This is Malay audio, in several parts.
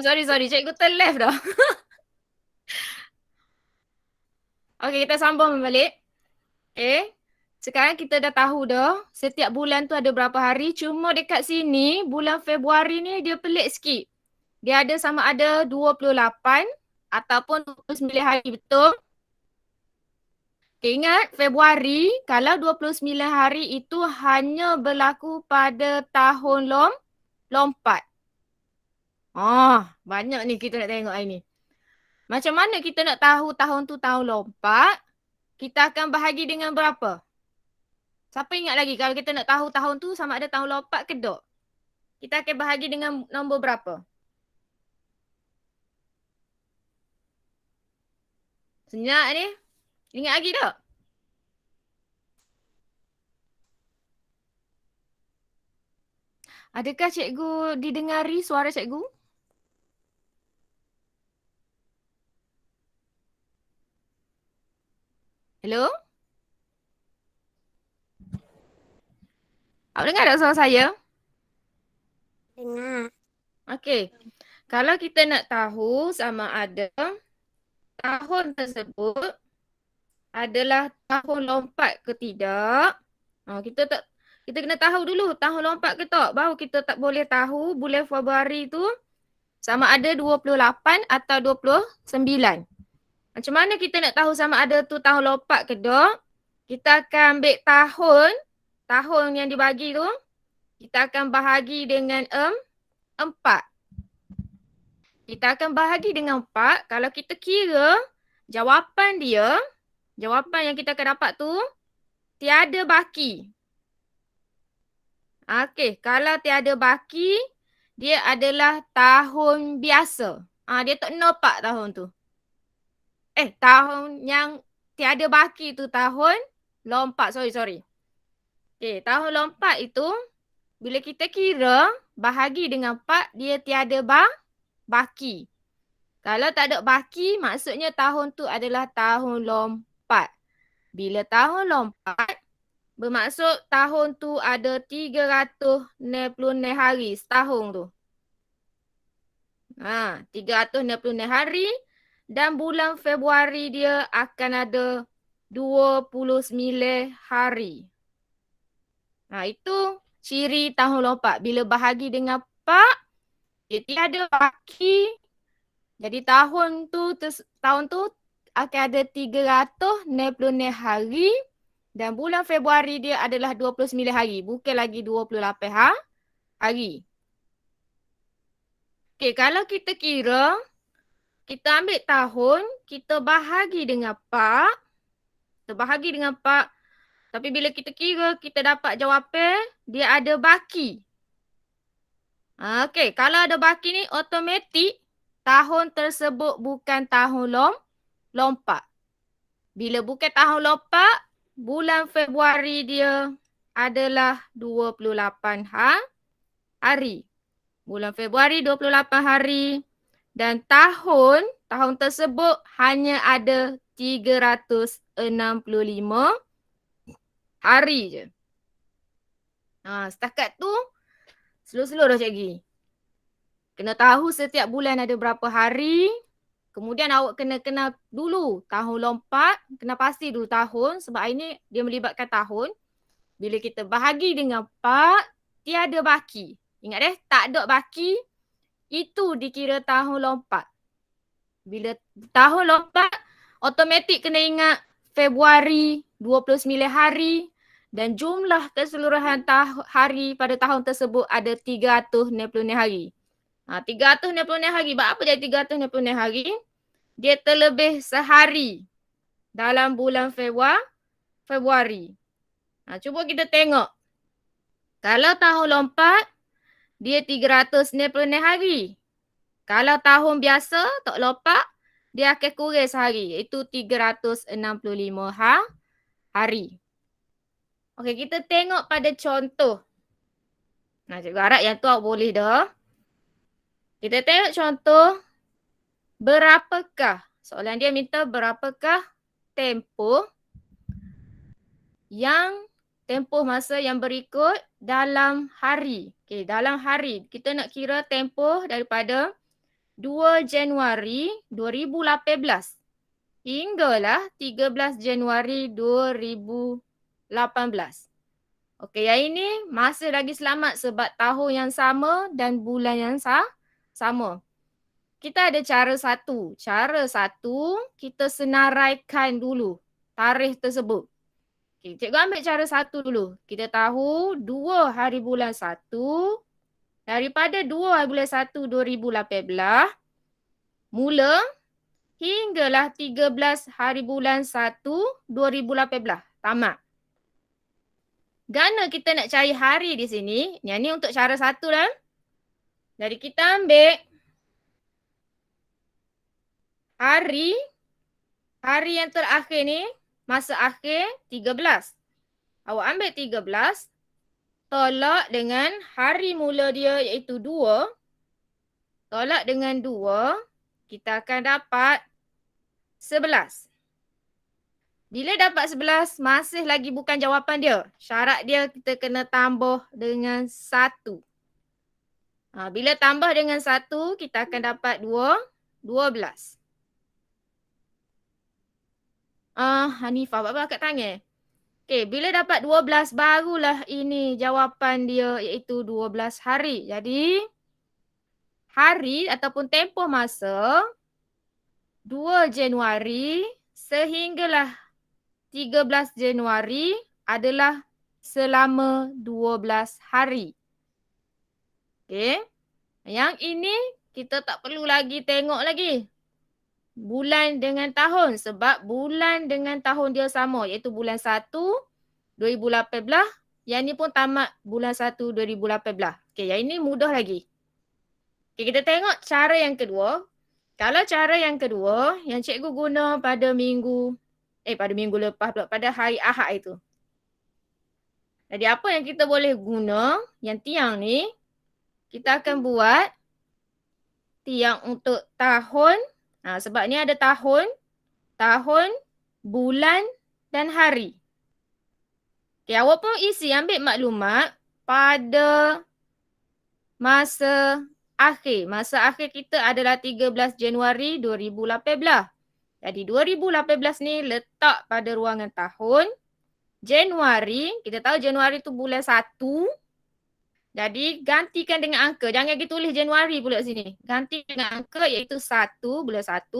Sorry. Cikgu terleft dah. Okey, kita sambung balik. Okay. Sekarang kita dah tahu dah setiap bulan tu ada berapa hari. Cuma dekat sini bulan Februari ni dia pelik sikit. Dia ada sama ada 28 ataupun 29 hari, betul? Okay, ingat Februari kalau 29 hari itu hanya berlaku pada tahun lompat. Banyak ni kita nak tengok hari ni. Macam mana kita nak tahu tahun tu tahun lompat? Kita akan bahagi dengan berapa? Siapa ingat lagi kalau kita nak tahu tahun tu sama ada tahun lompat ke tak? Kita akan bahagi dengan nombor berapa? Senyap ni. Ingat lagi tak? Adakah cikgu didengari suara cikgu? Hello? Awak dengar tak suara saya? Dengar. Okey. Kalau kita nak tahu sama ada tahun tersebut adalah tahun lompat ke tidak, kita kena tahu dulu tahun lompat ke tak. Baru kita tak boleh tahu bulan Februari tu sama ada 28 atau 29. Macam mana kita nak tahu sama ada tu tahun lompat ke tak? Kita akan ambil tahun yang dibagi tu, kita akan bahagi dengan 4. Kita akan bahagi dengan 4. Kalau kita kira jawapan yang kita akan dapat tu tiada baki. Okey, kalau tiada baki, dia adalah tahun biasa. Dia tak nampak tahun tu. Tahun yang tiada baki tu tahun lompat. Sorry. Okey, tahun lompat itu bila kita kira bahagi dengan 4, dia tiada baki. Kalau tak ada baki, maksudnya tahun tu adalah tahun lompat. Bila tahun lompat, bermaksud tahun tu ada 366 hari setahun tu. 366 hari dan bulan Februari dia akan ada 29 hari. Itu ciri tahun lompat. Bila bahagi dengan 4, dia tiada baki. Jadi tahun tu akan ada 366 hari dan bulan Februari dia adalah 29 hari. Bukan lagi 28 hari. Okey, kalau kita kira, kita ambil tahun, kita bahagi dengan 4. Tapi bila kita kira, kita dapat jawapan, dia ada baki. Okey, kalau ada baki ni, automatik tahun tersebut bukan tahun lompat. Bila bukan tahun lompat, bulan Februari dia adalah 28 hari. Bulan Februari 28 hari dan tahun tersebut hanya ada 365 hari je. Setakat tu slow-slow dah cikgu. Kena tahu setiap bulan ada berapa hari. Kemudian awak kena kenal dulu tahun lompat. Kena pasti dulu tahun sebab ini dia melibatkan tahun. Bila kita bahagi dengan 4, tiada baki. Ingat tak ada baki, itu dikira tahun lompat. Bila tahun lompat, automatik kena ingat Februari 29 hari dan jumlah keseluruhan hari pada tahun tersebut ada 366 hari. 366 hari. Apa jadi 366 hari? Dia terlebih sehari dalam bulan Februari. Cuba kita tengok. Kalau tahun lompat, dia 366 hari. Kalau tahun biasa, tak lompat, dia akan kurang sehari. Iaitu 365 hari. Okey, kita tengok pada contoh. Cikgu harap yang tu awak boleh dah. Kita tengok contoh. Berapakah? Soalan dia minta berapakah tempoh masa yang berikut dalam hari. Okey, dalam hari. Kita nak kira tempoh daripada 2 Januari 2018 hinggalah 13 Januari 2018. Okey, yang ini masih lagi selamat sebab tahun yang sama dan bulan yang sama. Kita ada cara satu. Cara satu, kita senaraikan dulu tarikh tersebut. Okay, cikgu ambil cara satu dulu. Kita tahu 2 hari bulan 1. Daripada 2 hari bulan 1 2018 mula hinggalah 13 hari bulan 1 2018 tamat. Gana kita nak cari hari di sini. Yang ni untuk cara satu dah. Jadi kita ambil hari yang terakhir ni, masa akhir 13. Awak ambil 13, tolak dengan hari mula dia iaitu 2. Tolak dengan 2, kita akan dapat 11. Bila dapat 11, masih lagi bukan jawapan dia. Syarat dia kita kena tambah dengan 1. Bila tambah dengan 1, kita akan dapat 12. Hanifah, apa kat tangan? Okey, bila dapat 12, barulah ini jawapan dia iaitu 12 hari. Jadi, hari ataupun tempoh masa 2 Januari sehinggalah 13 Januari adalah selama 12 hari. Okey. Yang ini kita tak perlu lagi tengok lagi bulan dengan tahun sebab bulan dengan tahun dia sama iaitu bulan 1 2018. Yang ni pun tamat bulan 1 2018. Okey, yang ini mudah lagi. Okey, kita tengok cara yang kedua. Kalau cara yang kedua yang cikgu guna pada minggu lepas pula, pada hari Ahad itu. Jadi apa yang kita boleh guna, yang tiang ni, kita akan buat tiang untuk tahun. Sebab ni ada tahun, bulan dan hari. Okay, awak pun isi, ambil maklumat pada masa akhir. Masa akhir kita adalah 13 Januari 2018. Jadi 2018 ni letak pada ruangan tahun. Januari, kita tahu Januari tu bulan 1. Jadi gantikan dengan angka. Jangan kita tulis Januari pula sini. Ganti dengan angka iaitu 1, bulan 1.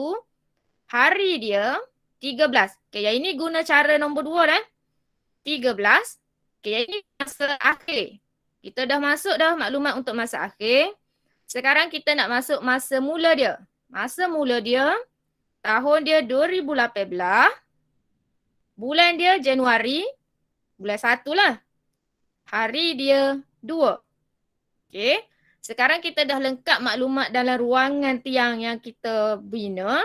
Hari dia 13. Okay, yang ini guna cara nombor 2 dah. 13. Okay, yang ini masa akhir. Kita dah masuk dah maklumat untuk masa akhir. Sekarang kita nak masuk masa mula dia. Masa mula dia, tahun dia 2018. Bulan dia Januari. Bulan 1 lah. Hari dia 2. Okey. Sekarang kita dah lengkap maklumat dalam ruangan tiang yang kita bina.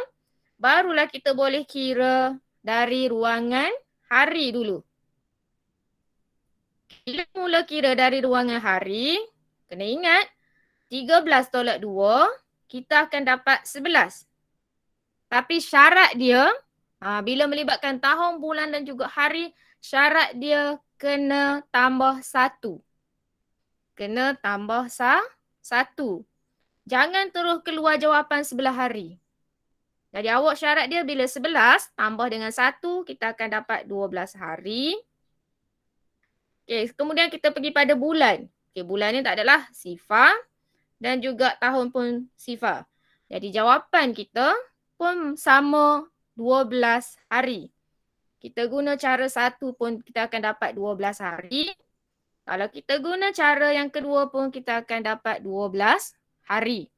Barulah kita boleh kira dari ruangan hari dulu. Bila mula kira dari ruangan hari, kena ingat 13 tolak 2, kita akan dapat 11. Tapi syarat dia, bila melibatkan tahun, bulan dan juga hari, syarat dia kena tambah 1. Kena tambah 1. Jangan terus keluar jawapan sebelah hari. Jadi awak syarat dia bila 11 tambah dengan 1, kita akan dapat 12 hari. Okay, kemudian kita pergi pada bulan. Okay, bulan ni tak adalah sifar dan juga tahun pun sifar. Jadi jawapan kita pun sama 12 hari. Kita guna cara satu pun kita akan dapat 12 hari. Kalau kita guna cara yang kedua pun kita akan dapat 12 hari.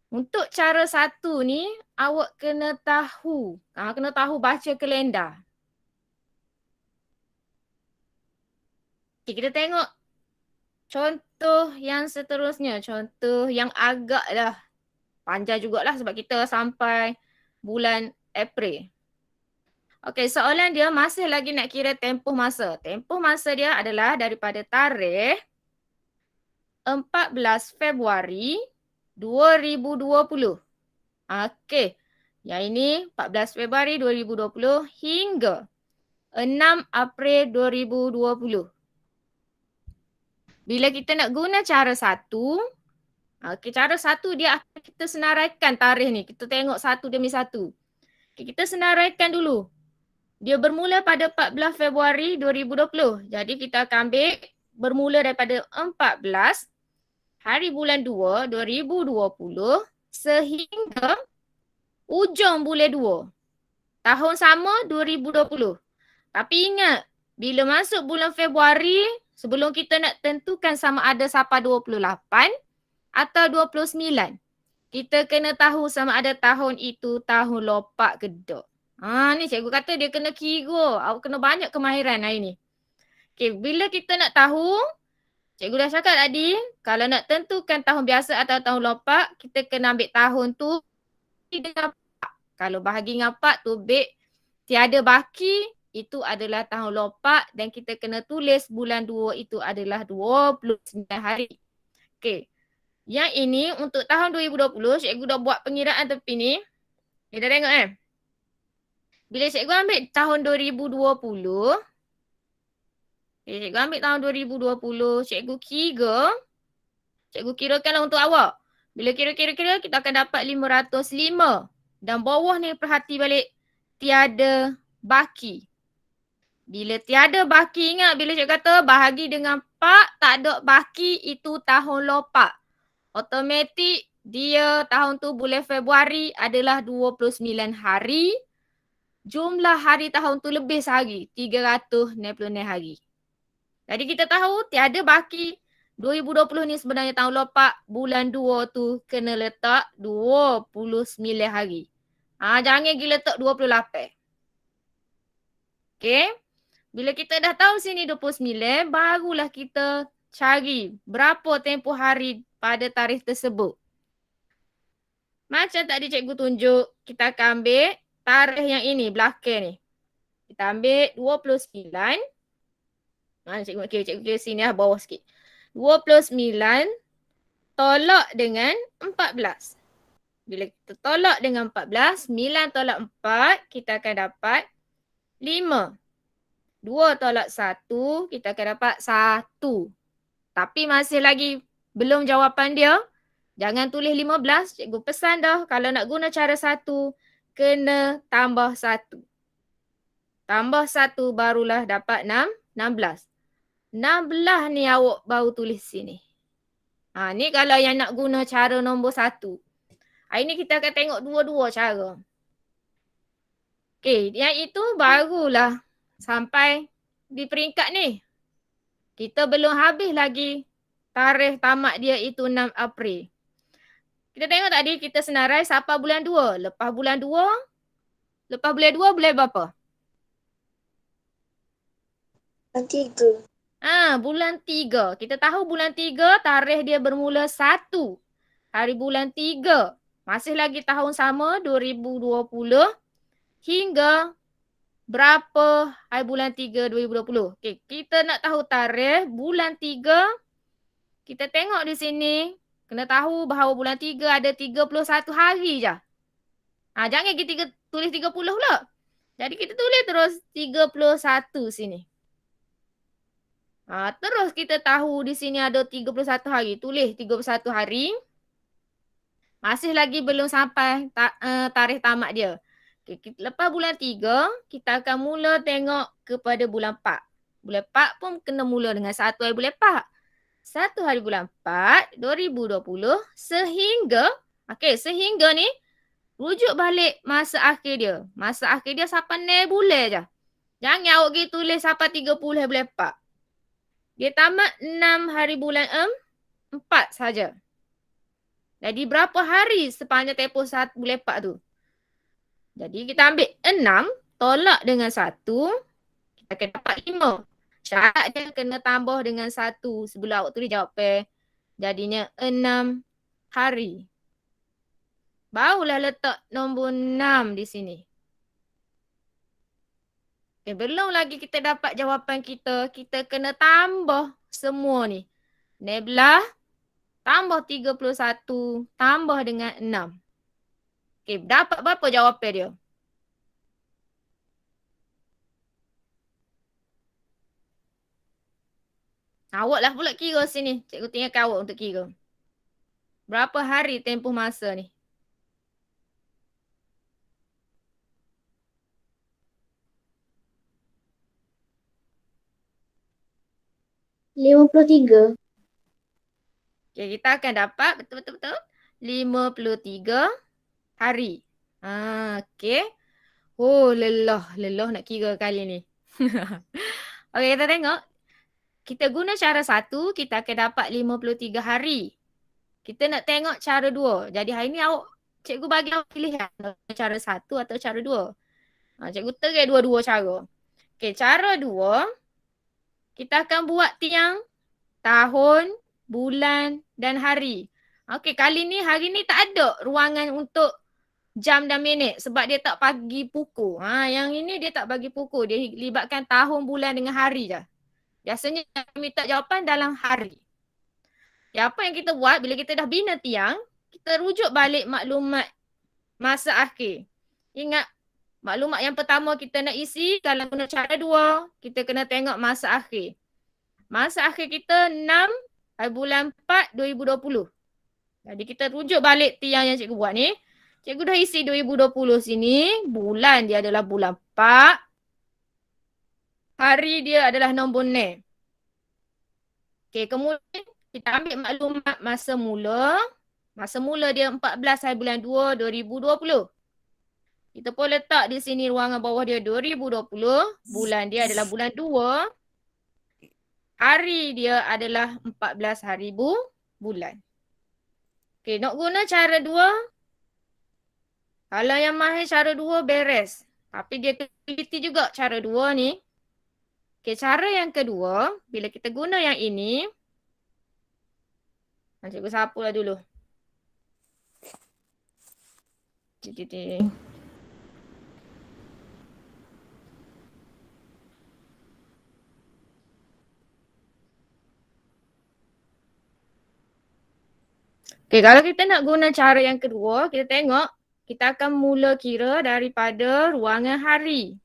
Untuk cara satu ni awak kena tahu. Kena tahu baca kalender. Okay, kita tengok contoh yang seterusnya. Contoh yang agak dah panjang jugalah sebab kita sampai bulan April. Okey, soalan dia masih lagi nak kira tempoh masa. Tempoh masa dia adalah daripada tarikh 14 Februari 2020. Okey, yang ini 14 Februari 2020 hingga 6 April 2020. Bila kita nak guna cara satu, cara satu dia akan kita senaraikan tarikh ni. Kita tengok satu demi satu. Kita senaraikan dulu. Dia bermula pada 14 Februari 2020. Jadi kita akan ambil bermula daripada 14 hari bulan 2 2020 sehingga ujung bulan 2 tahun sama 2020. Tapi ingat, bila masuk bulan Februari, sebelum kita nak tentukan sama ada siapa 28 atau 29, kita kena tahu sama ada tahun itu tahun lopak ke tak. Ni cikgu kata dia kena kira. Awak kena banyak kemahiran hari ni. Okay, bila kita nak tahu, cikgu dah cakap tadi, kalau nak tentukan tahun biasa atau tahun lopak, kita kena ambil tahun tu dengan pak. Kalau bahagi dengan pak tu, tiada baki, itu adalah tahun lopak dan kita kena tulis bulan 2 itu adalah 29 hari. Okay. Yang ini untuk tahun 2020, cikgu dah buat pengiraan tepi ni. Kita tengok Bila cikgu ambil tahun 2020, cikgu ambil tahun 2020, cikgu kirakanlah untuk awak. Bila kira-kira, kita akan dapat 505. Dan bawah ni perhati balik, tiada baki. Bila tiada baki, ingat bila cikgu kata bahagi dengan pak, tak ada baki, itu tahun lopak. Automatik dia tahun tu bulan Februari adalah 29 hari. Jumlah hari tahun tu lebih sehari, 366 hari. Jadi kita tahu tiada baki. 2020 ni sebenarnya tahun lopak, bulan 2 tu kena letak 29 hari. Jangan pergi letak 28. Okay. Bila kita dah tahu sini 29, barulah kita cari berapa tempoh hari pada tarikh tersebut. Macam tadi cikgu tunjuk, kita akan ambil tarikh yang ini, belakang ni. Kita ambil 29. Cikgu kira sini bawah sikit. 29 tolak dengan 14. Bila kita tolak dengan 14, 9 tolak 4, kita akan dapat 5. 2 tolak 1, kita akan dapat 1. Tapi masih lagi belum jawapan dia. Jangan tulis 15. Cikgu pesan dah, kalau nak guna cara 1, kena tambah 1. Tambah 1 barulah dapat 16. 16 ni awak baru tulis sini. Ni kalau yang nak guna cara nombor 1. Hari ni kita akan tengok dua-dua cara. Okay, yang itu barulah sampai di peringkat ni. Kita belum habis lagi tarikh tamat dia itu 6 April. Kita tengok tadi kita senarai sampai bulan 2. Lepas bulan 2 bulan berapa? Bulan 3. Bulan 3. Kita tahu bulan 3 tarikh dia bermula 1. Hari bulan 3. Masih lagi tahun sama 2020 hingga berapa hari bulan 3 2020. Okay, kita nak tahu tarikh bulan 3. Kita tengok di sini. Kena tahu bahawa bulan 3 ada 31 hari je. Jangan kita tulis 30 pula. Jadi kita tulis terus 31 sini. Terus kita tahu di sini ada 31 hari. Tulis 31 hari. Masih lagi belum sampai tarikh tamat dia. Okay, lepas bulan 3, kita akan mula tengok kepada bulan 4. Bulan 4 pun kena mula dengan 1 hari bulan 4. 1 hari bulan 4, 2020 sehingga, sehingga ni rujuk balik masa akhir dia. Masa akhir dia sampai 9 bulan je. Jangan awak pergi tulis sampai 30 hari bulan 4. Dia tamat 6 hari bulan 4 saja. Jadi berapa hari sepanjang tempoh bulan 4 tu? Jadi kita ambil 6 tolak dengan 1, kita akan dapat 5. Syarat dia kena tambah dengan 1 sebelum awak tulis jawapan. Jadinya 6 hari. Barulah letak nombor 6 di sini. Belum lagi kita dapat jawapan kita. Kita kena tambah semua ni. 12 tambah 31 tambah dengan 6. Dapat berapa jawapan dia? Awaklah pula kira sini. Cikgu tinggalkan awak untuk kira. Berapa hari tempoh masa ni? RM53. Okay, kita akan dapat betul-betul 53 hari. Okay. Oh, lelah. Lelah nak kira kali ni. Okay, kita tengok. Kita guna cara satu, kita akan dapat 53 hari. Kita nak tengok cara dua. Jadi hari ni cikgu bagi awak pilihan. Cara satu atau cara dua. Cikgu terai dua-dua cara. Okay, cara dua. Kita akan buat tiang, tahun, bulan dan hari. Okay, kali ni hari ni tak ada ruangan untuk jam dan minit sebab dia tak bagi pukul. Yang ini dia tak bagi pukul. Dia libatkan tahun, bulan dengan hari je. Biasanya kami minta jawapan dalam hari. Ya, apa yang kita buat bila kita dah bina tiang, kita rujuk balik maklumat masa akhir. Ingat, maklumat yang pertama kita nak isi, kalau guna cara dua, kita kena tengok masa akhir. Masa akhir kita 6 bulan 4 2020. Jadi kita rujuk balik tiang yang cikgu buat ni. Cikgu dah isi 2020 sini. Bulan dia adalah bulan 4. Hari dia adalah nombor 6. Okay, kemudian kita ambil maklumat masa mula. Masa mula dia 14 hari bulan 2 2020. Kita pun letak di sini ruangan bawah dia 2020. Bulan dia adalah bulan 2. Hari dia adalah 14 hari bulan. Okay, nak guna cara 2. Kalau yang mahir cara 2 beres. Tapi dia teliti juga cara 2 ni. Okay, cara yang kedua, bila kita guna yang ini. Cikgu sapulah dulu. Okay, kalau kita nak guna cara yang kedua, kita tengok. Kita akan mula kira daripada ruangan hari.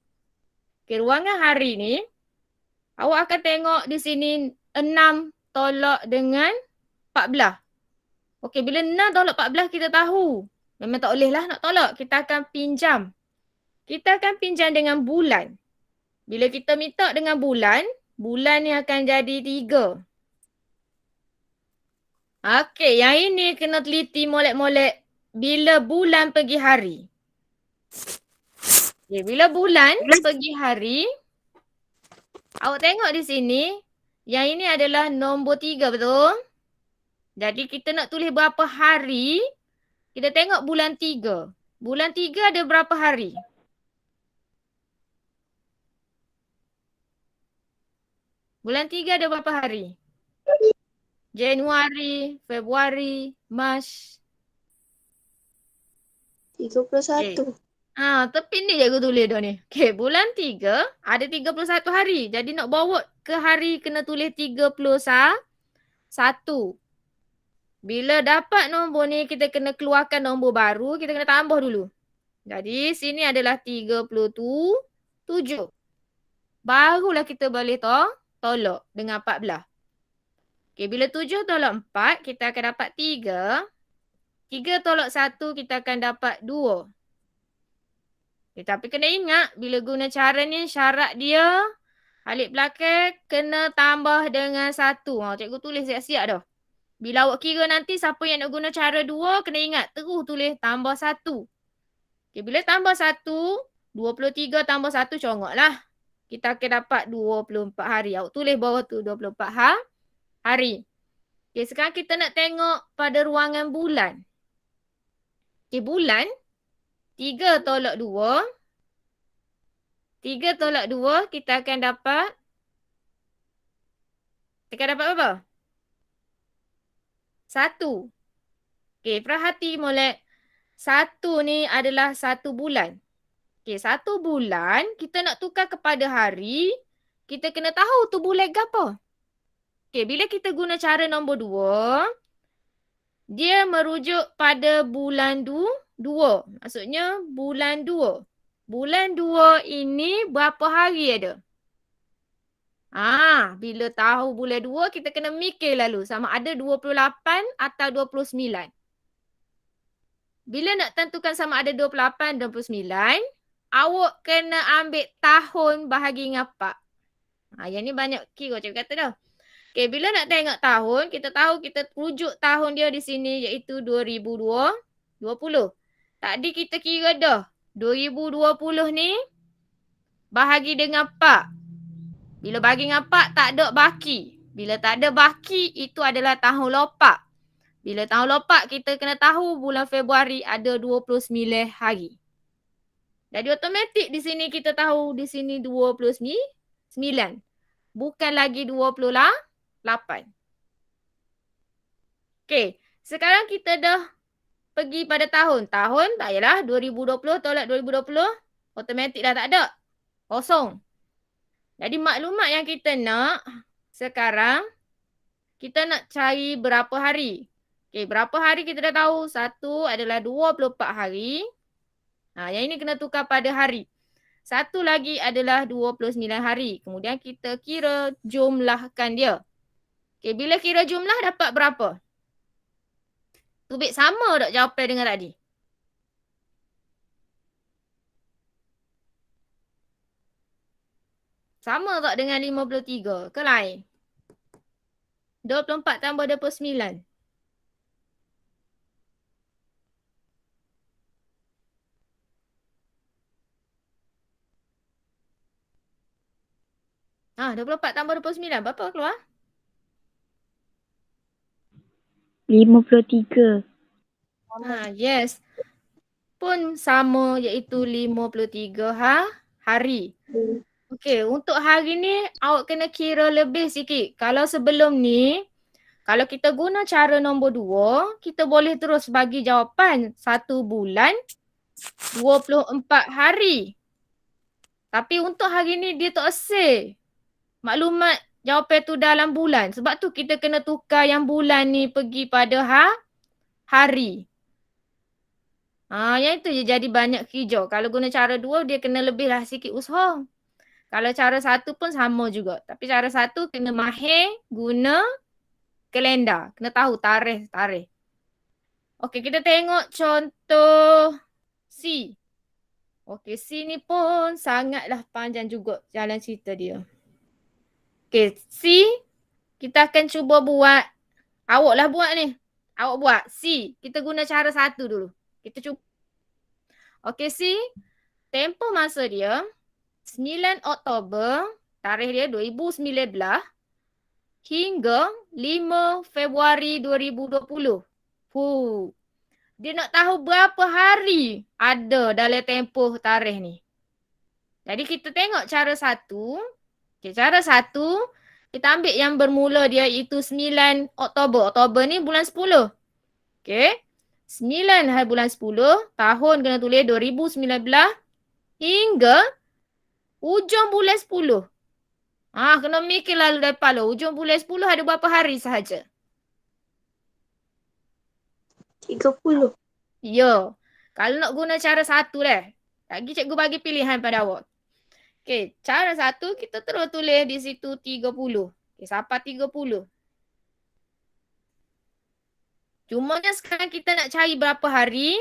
Okay, ruangan hari ni, awak akan tengok di sini 6 tolak dengan 14. Okay, bila 6 tolak 14 kita tahu. Memang tak boleh lah nak tolak. Kita akan pinjam. Kita akan pinjam dengan bulan. Bila kita minta dengan bulan, bulan ni akan jadi 3. Okay, yang ini kena teliti molek-molek bila bulan pergi hari. Okay, bila bulan pergi hari, awak tengok di sini, yang ini adalah nombor 3, betul? Jadi kita nak tulis berapa hari, kita tengok bulan 3. Bulan 3 ada berapa hari? Bulan 3 ada berapa hari? Januari, Februari, Mac. 31. Tapi ni cikgu tulis dah ni. Okay, bulan 3 ada 31 hari. Jadi nak bawa ke hari kena tulis 31. Bila dapat nombor ni kita kena keluarkan nombor baru. Kita kena tambah dulu. Jadi sini adalah 37. Barulah kita boleh tolak dengan 14. Okay, bila 7 tolak 4, kita akan dapat 3. 3 tolak 1, kita akan dapat 2. Okay, tapi kena ingat, bila guna cara ni, syarat dia, alik belakang, kena tambah dengan 1. Cikgu tulis siap-siap dah. Bila awak kira nanti, siapa yang nak guna cara 2, kena ingat, terus tulis tambah 1. Okay, bila tambah 1, 23 tambah 1, congok lah. Kita akan dapat 24 hari. Awak tulis bawah tu 24 hari. Okay, sekarang kita nak tengok pada ruangan bulan. Okay, bulan. 3 tolak 2. 3 tolak 2, kita akan dapat. Kita akan dapat apa? 1. Okay, perhati molek. 1 ni adalah 1 bulan. Okay, 1 bulan, kita nak tukar kepada hari. Kita kena tahu tu bulan apa. Okay, bila kita guna cara nombor 2, dia merujuk pada bulan 2. Maksudnya bulan 2. Bulan 2 ini berapa hari ada? Bila tahu bulan 2, kita kena mikir lalu sama ada 28 atau 29. Bila nak tentukan sama ada 28 dan 29, awak kena ambil tahun bahagi dengan 4. Yang ni banyak kira cikgu kata dah. Okay, bila nak tengok tahun, kita tahu kita rujuk tahun dia di sini iaitu 2020. Tadi kita kira dah. 2020 ni bahagi dengan 4. Bila bagi dengan 4, tak ada baki. Bila tak ada baki, itu adalah tahun lopak. Bila tahun lopak, kita kena tahu bulan Februari ada 29 hari. Jadi automatik di sini kita tahu di sini 29. Bukan lagi 28. Okey, sekarang kita dah pergi pada tahun. Tahun tak yalah 2020 tolak 2020, automatik dah tak ada. Kosong. Jadi maklumat yang kita nak sekarang, kita nak cari berapa hari. Okey, berapa hari kita dah tahu. Satu adalah 24 hari. Yang ini kena tukar pada hari. Satu lagi adalah 29 hari. Kemudian kita kira jumlahkan dia. Okey, bila kira jumlah dapat berapa? Tubik sama tak jawapan dengan tadi? Sama tak dengan 53 ke lain? 24 tambah 29. Ah, 24 tambah 29. Berapa keluar? 53. Yes. Pun sama iaitu 53 hari. Okey, untuk hari ni awak kena kira lebih sikit. Kalau sebelum ni, kalau kita guna cara nombor 2, kita boleh terus bagi jawapan 1 bulan 24 hari. Tapi untuk hari ni dia tak asal maklumat jawapan tu dalam bulan. Sebab tu kita kena tukar yang bulan ni pergi pada hari. Yang itu je jadi banyak hijau. Kalau guna cara 2, dia kena lebih lah sikit usaha. Kalau cara 1 pun sama juga. Tapi cara 1 kena mahir guna kalender. Kena tahu tarikh. Okey, kita tengok contoh C. Okey, C ni pun sangatlah panjang juga jalan cerita dia. Okey, C kita akan cuba buat. Awak lah buat ni. Awak buat C. Kita guna cara 1 dulu. Kita cuba. Okey, C. Tempoh masa dia 9 Oktober, tarikh dia 2019 hingga 5 Februari 2020. Dia nak tahu berapa hari ada dalam tempoh tarikh ni. Jadi kita tengok cara 1. Okay, cara 1, kita ambil yang bermula dia iaitu 9 Oktober. Oktober ni bulan 10. Okay. 9 hari bulan 10, tahun kena tulis 2019 hingga ujung bulan 10. Kena mikir lalu dari kepala. Ujung bulan 10 ada berapa hari sahaja? 30. Ya. Kalau nak guna cara 1 dah. Lagi cikgu bagi pilihan pada awak. Okey, cara 1 kita terus tulis di situ 30. Okey, sampai 30. Cumanya sekarang kita nak cari berapa hari.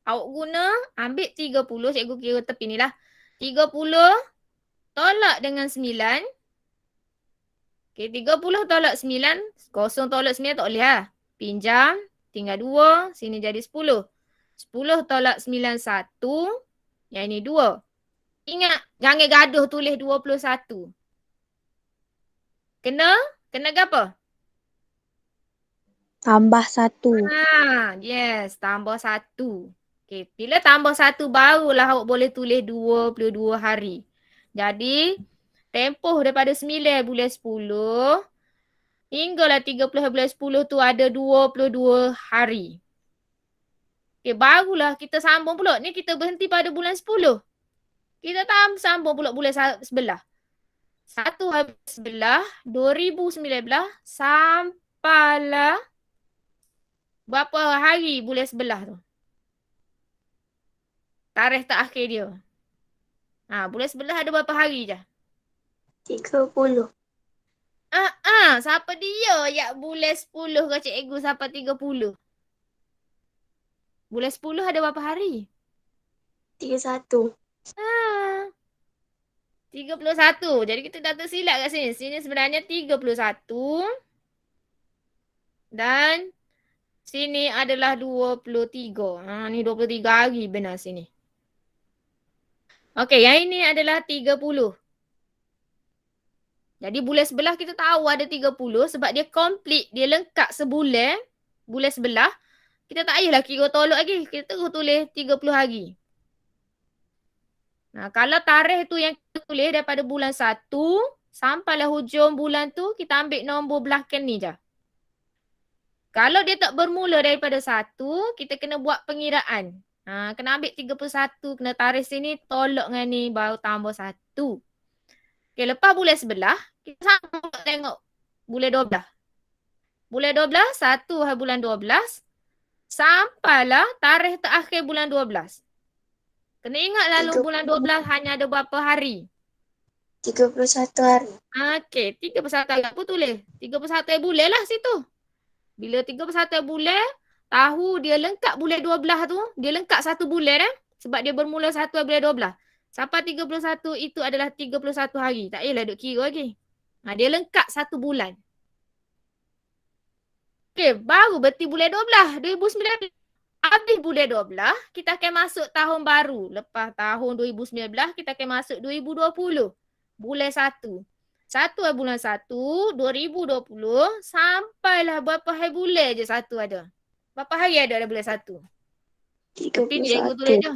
Awak guna ambil 30. Cikgu kira tepi ni lah. 30 tolak dengan 9. Okey, 30 tolak 9. 0 tolak 9 tak boleh lah. Pinjam. Tinggal 2. Sini jadi 10. 10 tolak 9, 1. Yang ini 2. Ingat, jangan gaduh tulis 21. Kena ke apa? Tambah 1. Yes, tambah 1. Okay, bila tambah 1 barulah awak boleh tulis 22 hari. Jadi, tempoh daripada 9 bulan 10 hinggalah 30 bulan 10 tu ada 22 hari. Okay, barulah kita sambung pula. Ni kita berhenti pada bulan 10. Kita sambung pula bulan sebelah. 1 hari sebelah 2019 sampailah berapa hari bulan sebelah tu. Tarikh terakhir dia. Bulan sebelah ada berapa hari je? 30. Siapa dia yang bulan 10 ke cikgu sampai 30? Bulan 10 ada berapa hari? 31. Ah, 31. Jadi kita dah tersilap kat sini. Sini sebenarnya 31. Dan sini adalah 23. Ni 23 hari benar sini. Okey, yang ini adalah 30. Jadi bulan sebelah kita tahu ada 30 sebab dia complete, dia lengkap sebulan. Bulan sebelah. Kita tak payahlah kira tolok lagi. Kita terus tulis 30 hari. Nah, kalau tarikh tu yang kita tulis daripada bulan 1 sampailah hujung bulan tu, kita ambil nombor belakang ni je. Kalau dia tak bermula daripada 1, kita kena buat pengiraan. Kena ambil 31, kena tarik sini, tolak dengan ni, baru tambah 1. Okay, lepas bulan sebelah, kita sama tengok bulan 12. Bulan 12, 1 hari bulan 12, sampailah tarikh terakhir bulan 12. Kena ingat lalu bulan 12 hanya ada berapa hari? 31 hari. Okey, 31 hari apa tulis? 31 hari bulan lah situ. Bila 31 bulan, tahu dia lengkap bulan 12 tu, dia lengkap 1 bulan sebab dia bermula 1 bulan 12. Sampai 31 itu adalah 31 hari. Tak payahlah duk kira lagi. Dia lengkap 1 bulan. Okey, baru berarti bulan 12, 2019. Habis bulan 12, kita akan masuk tahun baru. Lepas tahun 2019, kita akan masuk 2020. Bulan 1. 1 bulan 1, 2020, sampailah berapa hari bulan je 1 ada. Berapa hari ada bulan 1? Tapi cikgu tulis je.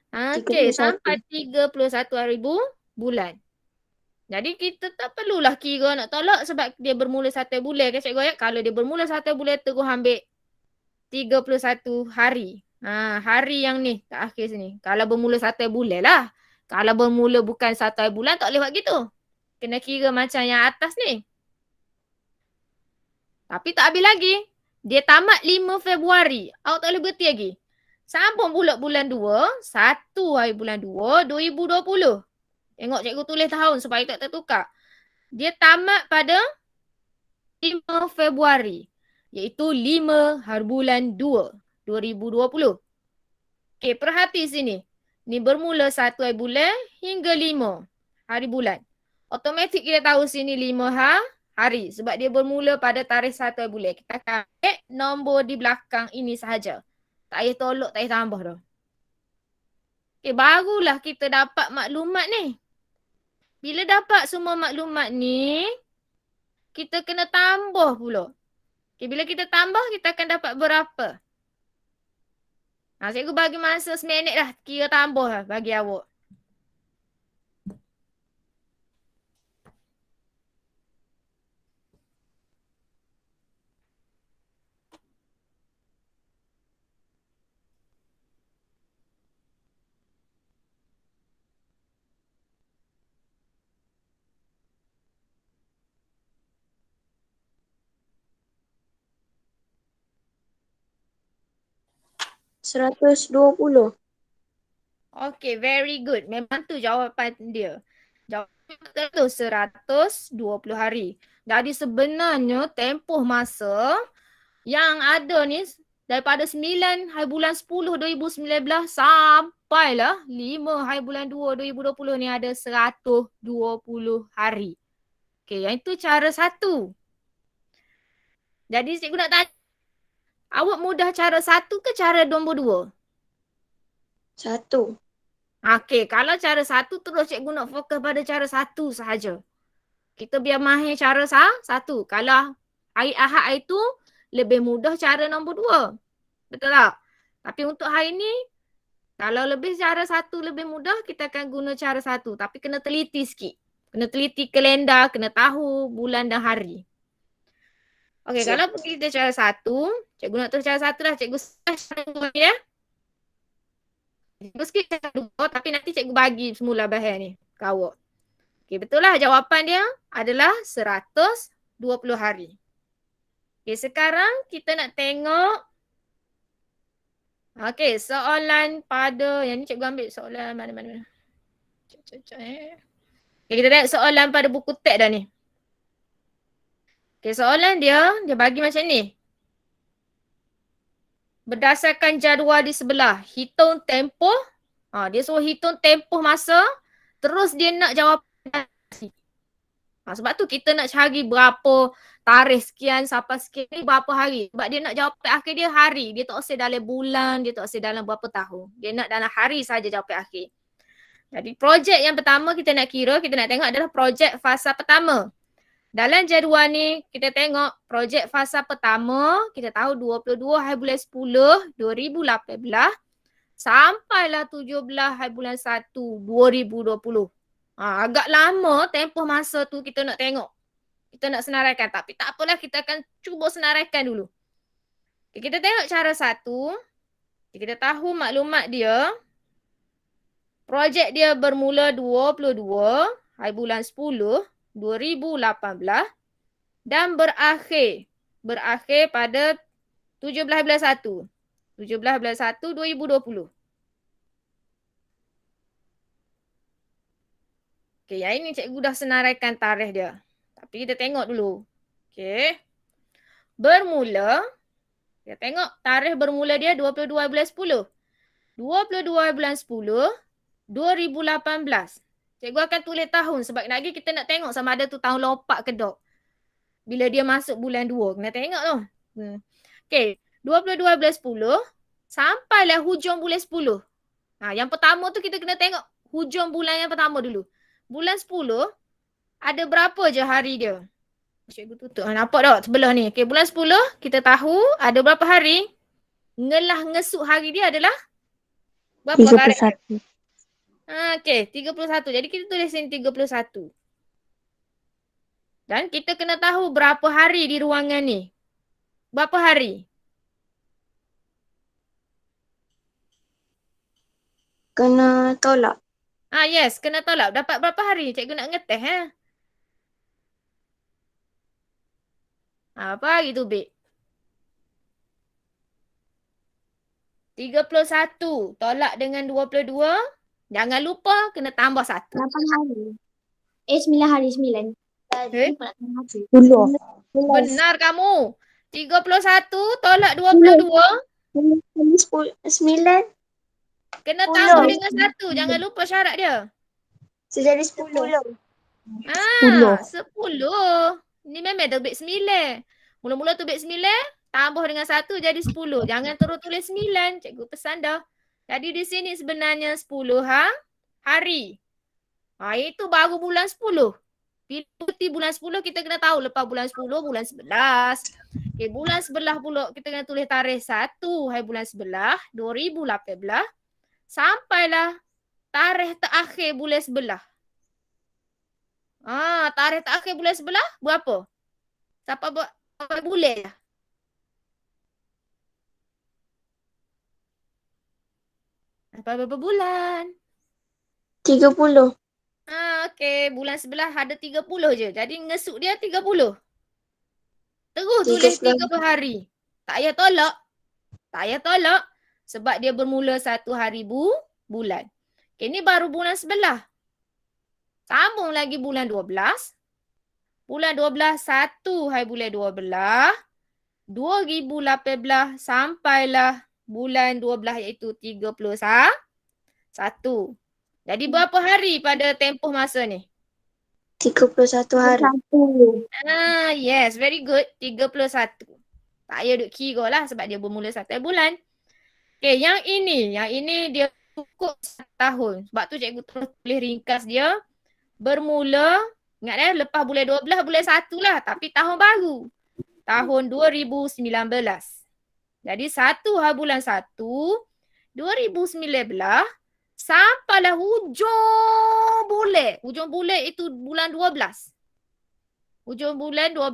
Okey, sampai 31 hari bulan. Jadi kita tak perlulah kira nak tolak sebab dia bermula 1 bulan kan cikgu ayat. Kalau dia bermula 1 bulan terus ambil 31 hari. Hari yang ni kat akhir sini. Kalau bermula 1 bulan lah. Kalau bermula bukan 1 bulan tak boleh buat gitu. Kena kira macam yang atas ni. Tapi tak habis lagi. Dia tamat 5 Februari. Awak tak boleh berhenti lagi. Sambung pula bulan 2. 1 hari bulan 2, 2020. Tengok cikgu tulis tahun supaya tak tertukar. Dia tamat pada 5 Februari. Iaitu 5 hari bulan 2, 2020. Okey, perhati sini. Ni bermula 1 hari bulan hingga 5 hari bulan. Automatik kita tahu sini 5 hari. Sebab dia bermula pada tarikh 1 hari bulan. Kita akan ambil nombor di belakang ini sahaja. Tak payah tolok, tak payah tambah dah. Okey, barulah kita dapat maklumat ni. Bila dapat semua maklumat ni, kita kena tambah pula. Okay, bila kita tambah, kita akan dapat berapa? Cikgu bagi masa seminit dah. Kira tambah lah bagi awak. $120. Okay, very good. Memang tu jawapan dia. Jawapan tu 120 hari. Jadi sebenarnya tempoh masa yang ada ni daripada 9 hari bulan 10 2019 sampailah 5 hari bulan 2 2020 ni ada 120 hari. Okay, yang itu cara 1. Jadi cikgu nak tanya, awak mudah cara 1 ke cara nombor 2? 1. Okey, kalau cara 1 terus cikgu nak fokus pada cara 1 sahaja. Kita biar mahir cara 1. Kalau hari Ahad itu lebih mudah cara nombor 2. Betul tak? Tapi untuk hari ni, kalau lebih cara 1 lebih mudah, kita akan guna cara 1. Tapi kena teliti sikit. Kena teliti kalender, kena tahu bulan dan hari. Okey, kalau kita cara 1, cikgu nak terus cara 1 dah. Cikgu slash ya. Cikgu skip cara 2 tapi nanti cikgu bagi semula bahan ni ke awak. Okey, betul lah jawapan dia adalah 120 hari. Okey, sekarang kita nak tengok. Okey, soalan pada, yang ni cikgu ambil soalan mana-mana. Okey, kita tengok soalan pada buku teks dah ni. Okay, soalan dia bagi macam ni. Berdasarkan jadual di sebelah, hitung tempoh. Dia suruh hitung tempoh masa, terus dia nak jawapan. Sebab tu kita nak cari berapa tarikh sekian sampai sekian ni berapa hari. Sebab dia nak jawapan akhir dia hari. Dia tak usah dalam bulan, dia tak usah dalam berapa tahun. Dia nak dalam hari saja jawapan akhir. Jadi projek yang pertama kita nak kira, kita nak tengok adalah projek fasa pertama. Dalam jadual ni kita tengok projek fasa pertama, kita tahu 22 hari bulan 10 2018 sampailah 17 hari bulan 1 2020. Agak lama tempoh masa tu kita nak tengok. Kita nak senaraikan. Tapi tak apalah, kita akan cuba senaraikan dulu. Okay, kita tengok cara satu. Kita tahu maklumat dia. Projek dia bermula 22 hari bulan 10 2018 dan berakhir pada 17 bulan 1. 17 bulan 1 2020. Okay, yang ini cikgu dah senaraikan tarikh dia. Tapi kita tengok dulu. Okay. Bermula. Kita tengok tarikh bermula dia 22 bulan 10. 22 bulan 10, 2018. Cikgu akan tulis tahun sebab lagi kita nak tengok sama ada tu tahun lompat ke tak. Bila dia masuk bulan 2. Kena tengok tu. Okay. 22 bulan 10 sampailah hujung bulan 10. Yang pertama tu kita kena tengok hujung bulan yang pertama dulu. Bulan 10 ada berapa je hari dia? Cikgu tutup. Nampak tak sebelah ni? Okay, bulan 10 kita tahu ada berapa hari? Ngelah ngesuk hari dia adalah berapa? 31. Okay, 31. Jadi kita tulis sini 31. Dan kita kena tahu berapa hari di ruangan ni. Berapa hari? Kena tolak. Yes, kena tolak. Dapat berapa hari? Cikgu nak ngeteh. Apa hari tu, Bik? 31 tolak dengan 22. Jangan lupa kena tambah 1. 8 hari. 9 hari, 9. Eh? 10. Benar kamu. 31 tolak 22. 9. Kena 10. tambah dengan 1. Jangan lupa syarat dia. Jadi 10. 10. Ni memang tu bit 9. Mula-mula tu bit 9. Tambah dengan 1 jadi 10. Jangan terus tulis 9. Cikgu pesan dah. Jadi di sini sebenarnya 10 hari. Itu baru bulan 10. Pilih bulan 10 kita kena tahu. Lepas bulan 10, bulan 11. Okay, bulan 11 pula kita kena tulis tarikh 1 hari bulan 11, 2018. Sampailah tarikh terakhir bulan 11. Tarikh terakhir bulan 11 berapa? Sampai bulan lah. Sampai berapa bulan? 30. Okay. Bulan 11 ada 30 je. Jadi ngesuk dia 30. Terus tulis 30 hari. Tak payah tolak. Tak payah tolak. Sebab dia bermula 1 hari bulan. Okay, ni baru bulan 11. Sambung lagi bulan 12. Bulan 12, 1 hari bulan 12. 2018 sampailah bulan 12 iaitu 31. Jadi berapa hari pada tempoh masa ni? 31 hari. Yes, very good. 31. Tak payah duk kira lah sebab dia bermula 1 bulan. Okay, yang ini dia cukup 1 tahun. Sebab tu cikgu tulis ringkas dia. Bermula, ingat lepas bulan 12, bulan 1 lah. Tapi tahun baru. Tahun 2019. Jadi 1 hari bulan 1, 2019, sampailah hujung bulan. Hujung bulan itu bulan 12. Hujung bulan 12.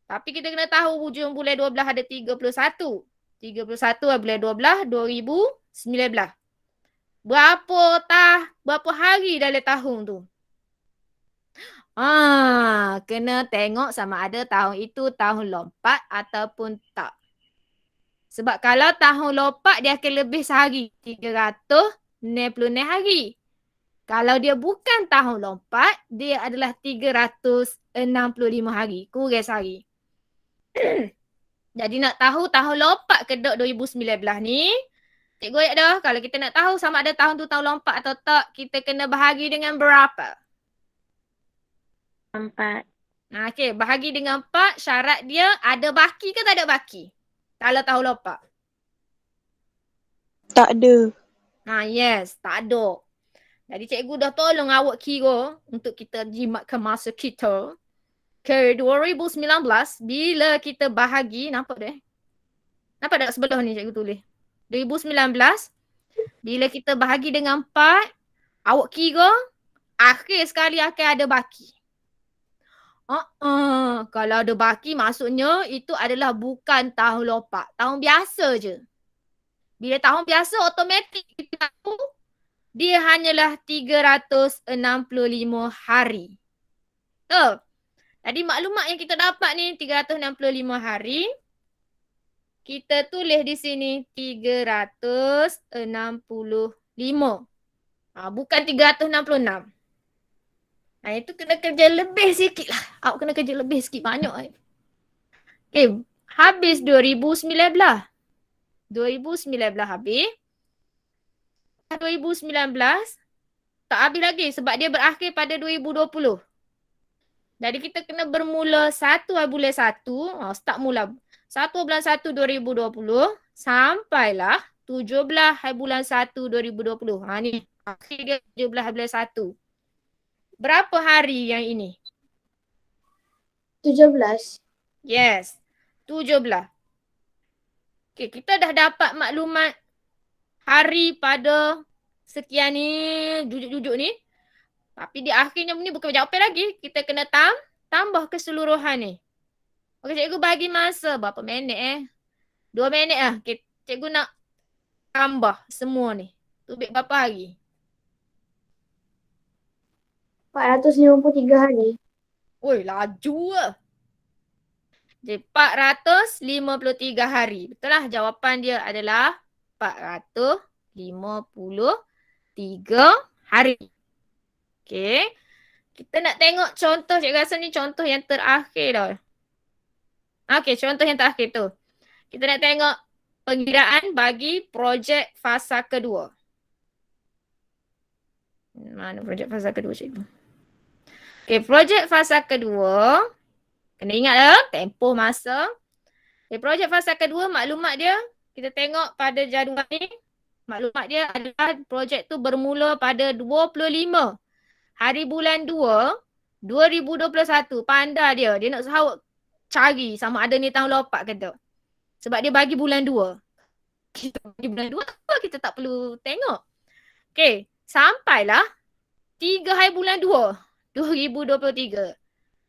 Tapi kita kena tahu hujung bulan 12 ada 31. 31 bulan 12, 2019. Berapa hari dalam tahun tu? Kena tengok sama ada tahun itu tahun lompat ataupun tak. Sebab kalau tahun lompat dia akan lebih sehari. 366 hari. Kalau dia bukan tahun lompat, dia adalah 365 65 hari. Kurang sehari. Jadi nak tahu tahun lompat ke tak 2019 ni, cikgu ayat dah. Kalau kita nak tahu sama ada tahun tu tahun lompat atau tak, kita kena bahagi dengan berapa? 4. Okey, bahagi dengan 4. Syarat dia ada baki ke tak ada baki? Kalau tahun lompat. Tak ada. Yes, tak ada. Jadi cikgu dah tolong awak kira untuk kita jimatkan masa kita. Ke 2019, bila kita bahagi, nampak deh? Nampak tak sebelah ni cikgu tulis? 2019, bila kita bahagi dengan 4, awak kira akhir sekali akan ada baki. Kalau ada baki maksudnya itu adalah bukan tahun lompat. Tahun biasa je. Bila tahun biasa automatik kita tahu dia hanyalah 365 hari. Betul? Jadi maklumat yang kita dapat ni 365 hari. Kita tulis di sini 365. Bukan 366. Itu kena kerja lebih sikit lah. Awak kena kerja lebih sikit banyak. Okay. Habis 2019. 2019 habis. 2019 tak habis lagi sebab dia berakhir pada 2020. Jadi kita kena bermula 1 bulan 1. Start mula 1 bulan 1 2020 sampailah 17 bulan 1 2020. Ni akhir dia 17 bulan 1. Berapa hari yang ini? 17. Yes. 17. Okay, kita dah dapat maklumat hari pada sekian ni, jujuk-jujuk ni. Tapi di akhirnya ni bukan jawapan lagi. Kita kena tambah keseluruhan ni. Okey, cikgu bagi masa berapa minit 2 minit lah. Okay, cikgu nak tambah semua ni. Tubik berapa hari? 453 hari. Oi, laju lah. Jadi 453 hari. Betul lah jawapan dia adalah 453 hari. Okay. Kita nak tengok contoh. Cikgu rasa ni contoh yang terakhir dah. Okay, contoh yang terakhir tu. Kita nak tengok pengiraan bagi projek fasa kedua. Mana projek fasa kedua cikgu? Okay, projek fasa kedua. Kena ingat lah, tempoh masa. Okay, projek fasa kedua, maklumat dia, kita tengok pada jadual ni. Maklumat dia adalah projek tu bermula pada 25 hari bulan 2, 2021. Pandai dia. Dia nak sahut cari sama ada ni tahun lompat ke tak. Sebab dia bagi bulan 2. Kita bagi bulan 2 apa kita tak perlu tengok. Okay. Sampailah 3 hari bulan 2, 2023.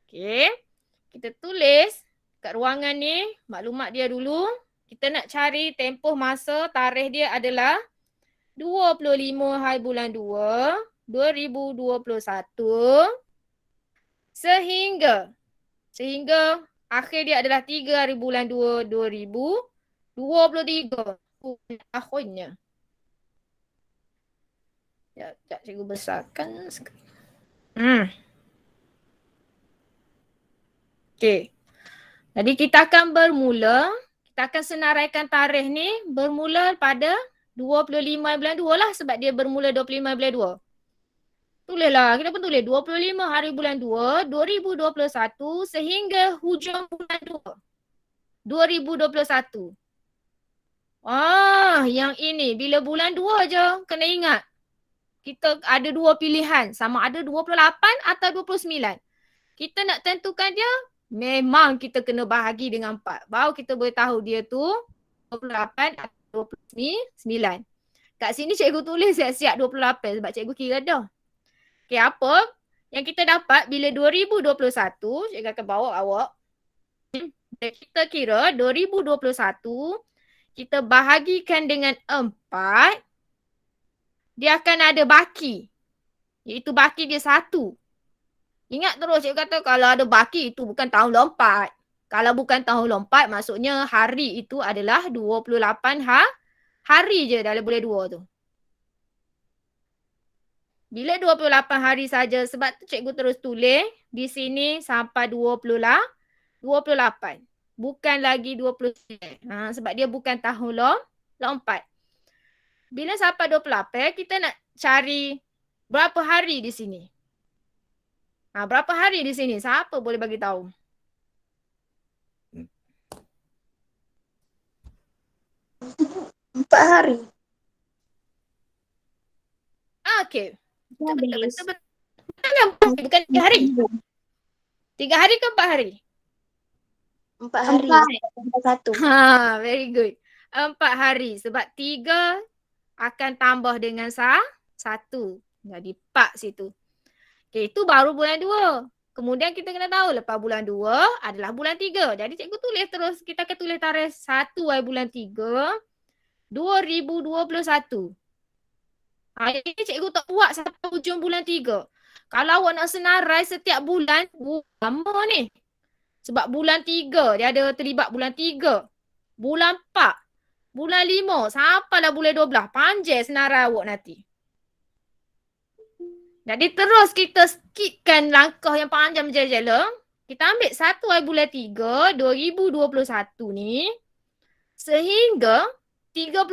Okay. Kita tulis kat ruangan ni maklumat dia dulu. Kita nak cari tempoh masa, tarikh dia adalah 25 hari bulan 2, 2021 sehingga akhir dia adalah 3 hari bulan 2, 2023. Tahunnya. Sekejap cikgu besarkan. Okay. Jadi kita akan senaraikan tarikh ni bermula pada 25 bulan 2 lah sebab dia bermula 25 bulan 2. Tulislah, kita pun tulis 25 hari bulan 2, 2021 sehingga hujung bulan 2, 2021. Yang ini bila bulan 2 je kena ingat. Kita ada 2 pilihan, sama ada 28 atau 29. Kita nak tentukan dia, memang kita kena bahagi dengan 4. Baru kita boleh tahu dia tu 28 atau 29. Kat sini cikgu tulis siap-siap 28 sebab cikgu kira dah. Okay, apa yang kita dapat bila 2021, cikgu akan bawa awak. Kita kira 2021, kita bahagikan dengan 4, dia akan ada baki. Iaitu baki dia 1. Ingat terus cikgu kata kalau ada baki itu bukan tahun lompat. Kalau bukan tahun lompat maksudnya hari itu adalah 28 hari je dalam bulan 2 tu. Bila 28 hari saja, sebab tu cikgu terus tulis di sini sampai 28. Bukan lagi 29. Sebab dia bukan tahun lompat. Bila sampai 28, kita nak cari berapa hari di sini. Berapa hari di sini? Siapa boleh bagi tahu? Empat hari. Okey. Habis. Betul. Bukan 3 hari. 3 hari ke 4 hari? 4 hari. 1. Very good. 4 hari. Sebab 3 akan tambah dengan 1. Jadi 4 situ. Okay, itu baru bulan 2. Kemudian kita kena tahu lepas bulan 2 adalah bulan 3. Jadi cikgu tulis terus. Kita akan tulis tarikh 1 bulan 3 2021. Ini cikgu tak buat sampai hujung bulan 3. Kalau awak nak senarai setiap bulan, lama ni. Sebab bulan 3, dia ada terlibat bulan 3, bulan 4, bulan 5, sampailah bulan 12. Panjang senarai awak nanti. Jadi terus kita skipkan langkah yang panjang berjela-jela. Kita ambil 1 bulan 3, 2021 ni. Sehingga 31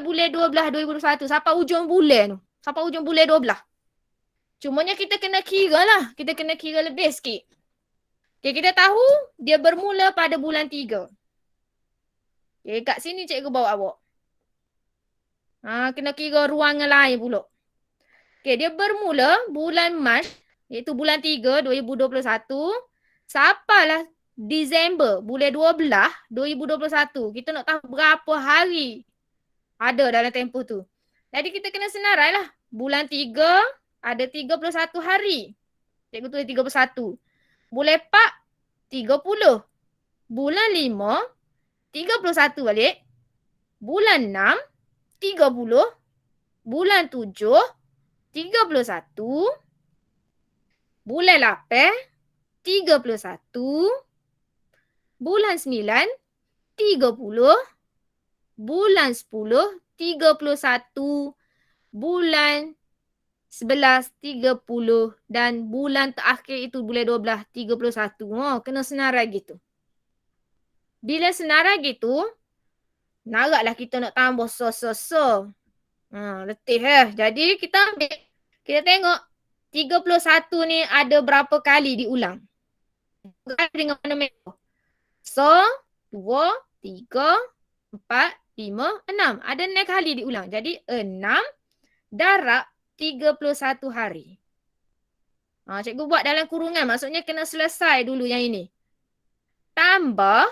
bulan 12, 2021 sampai ujung bulan tu. Sampai ujung bulan 12. Cumanya kita kena kira lah. Kita kena kira lebih sikit. Okay, kita tahu dia bermula pada bulan 3. Okay, kat sini cikgu bawa awak. Kena kira ruangan lain pula. Okay, dia bermula bulan Mac, iaitu bulan 3, 2021. Sampailah Disember, bulan 12, 2021. Kita nak tahu berapa hari ada dalam tempoh tu. Jadi kita kena senarai lah. Bulan 3 ada 31 hari. Cikgu tulis 31. Bulan 4, 30. Bulan 5, 31 balik. Bulan 6, 30. Bulan 7, 31. Bulan 8, 31. Bulan 9, 30. Bulan 10, 31. Bulan 11, 30 dan bulan terakhir itu bulan 12, 31. Kena senarai gitu. Bila senarai gitu, naraklah kita nak tambah so. Letih Jadi kita ambil, kita tengok 31 ni ada berapa kali diulang. Dengan warna merah. So, 2, 3, 4, 5, 6. Ada 6 kali diulang. Jadi 6 darab 31 hari. Cikgu buat dalam kurungan. Maksudnya kena selesai dulu yang ini. Tambah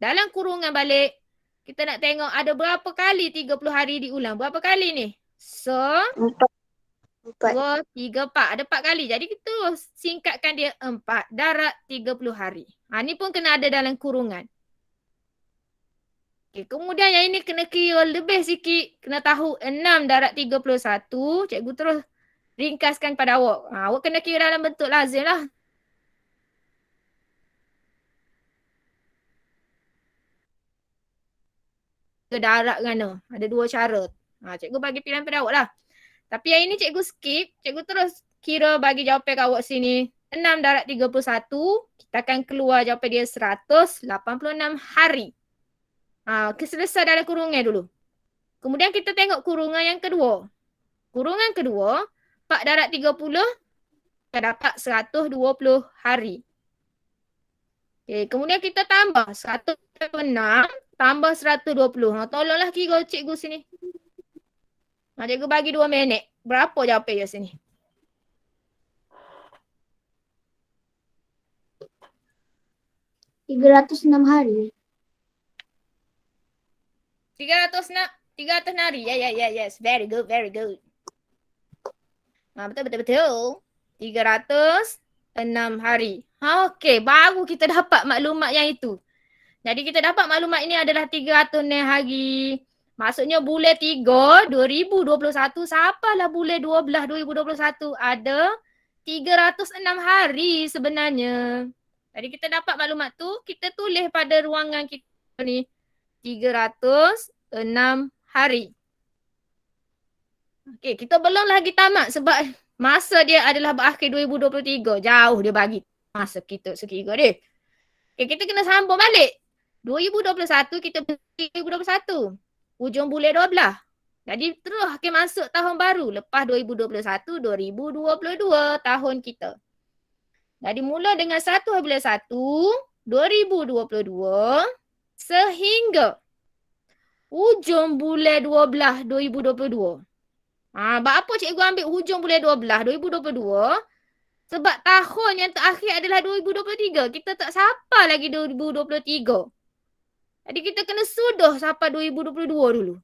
dalam kurungan balik. Kita nak tengok ada berapa kali 30 hari diulang. Berapa kali ni? So, 4. 2, 3, 4. Ada 4 kali. Jadi kita singkatkan dia 4 darab 30 hari. Ni pun kena ada dalam kurungan. Okay, kemudian yang ini kena kira lebih sikit. Kena tahu 6 darab 31. Cikgu terus ringkaskan pada awak. Awak kena kira dalam bentuk lazim lah. Ke darab mana. Ada 2 cara. Cikgu bagi pilihan pada awak lah. Tapi yang ini cikgu skip. Cikgu terus kira bagi jawapan kat awak sini. 6 darab 31. Kita akan keluar jawapan dia 186 hari. Selesai dalam kurungan dulu. Kemudian kita tengok kurungan yang kedua. Kurungan kedua, 4 darab 30, kita dapat 120 hari. Okay, kemudian kita tambah 106 tambah 120. Tolonglah kira cikgu sini. Cikgu bagi 2 minit. Berapa jawapan dia sini? $306 hari. 300 hari. Yes. Very good. Betul. 306 hari. Okey, baru kita dapat maklumat yang itu. Jadi kita dapat maklumat ini adalah 306 hari. Maksudnya bulan 3, 2021 sampailah bulan 12, 2021 ada 306 hari sebenarnya. Jadi kita dapat maklumat tu, kita tulis pada ruangan kita ni. 306 hari. Okey, kita belum lagi tamat sebab Masa dia adalah berakhir 2023. Jauh dia bagi masa kita sekira dia. Okay, kita kena sambung balik. 2021 kita 2021. Hujung bulan 12. Jadi terus akan masuk tahun baru. Lepas 2021, 2022 tahun kita. Jadi mula dengan 1 bulan 1, 2022 sehingga hujung bulan 12, 2022. Apa cikgu ambil hujung bulan 12, 2022? Sebab tahun yang terakhir adalah 2023. Kita tak sampai lagi 2023. Jadi kita kena sudah sampai 2022 dulu.